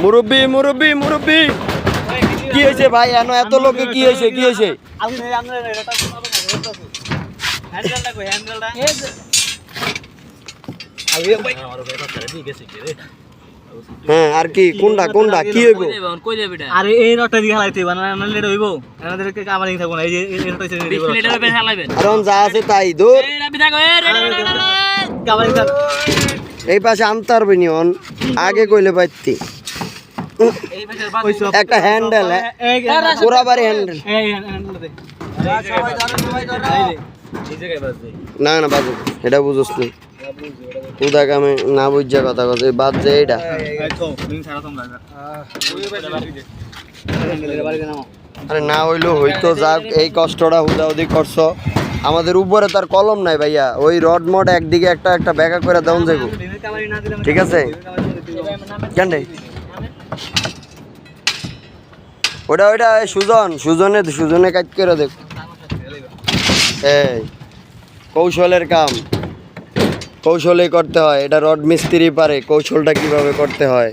মুরব্বি মুরব্বি মুরব্বি কি হয়েছে ভাই এত লোকে কি হয়েছে হ্যাঁ আর কি কোনটা কি হইব আরে এই রডটা দিয়ে খেলাইতে না লেট হইব আমাদেরকে কামার দিন থাকবো না এই যে এই রডটা দিয়ে 20 মিনিটের উপরে খেলাবেন কারণ যা আছে তাই দূর এই রাবি থাকো এই কামার দিন এই পাশে আনতে পারবি নি অন আগে কইলে পাইতি এই পাশে একটা হ্যান্ডেল পুরা বাড়ি হ্যান্ডেল এই হ্যান্ডেল দে সবাই ধরে এই জায়গায় বাজে না বাজু এটা বুঝছ না উদা কামে না বুঝা কথা কথা বাদ যে এইটা আরে না হইলো হইতো যাক এই কষ্টটা হুদাহুদি করছো আমাদের উপরে তার কলম নাই ভাইয়া ওই রড মড একদিকে একটা ব্যাকা করে দাউন যাবো ঠিক আছে কেন ওটা সুজনে কাজ করে দেখ এই কৌশলের কাম কৌশলে করতে হয় এটা রড মিস্ত্রি পারে কৌশলটা কিভাবে করতে হয়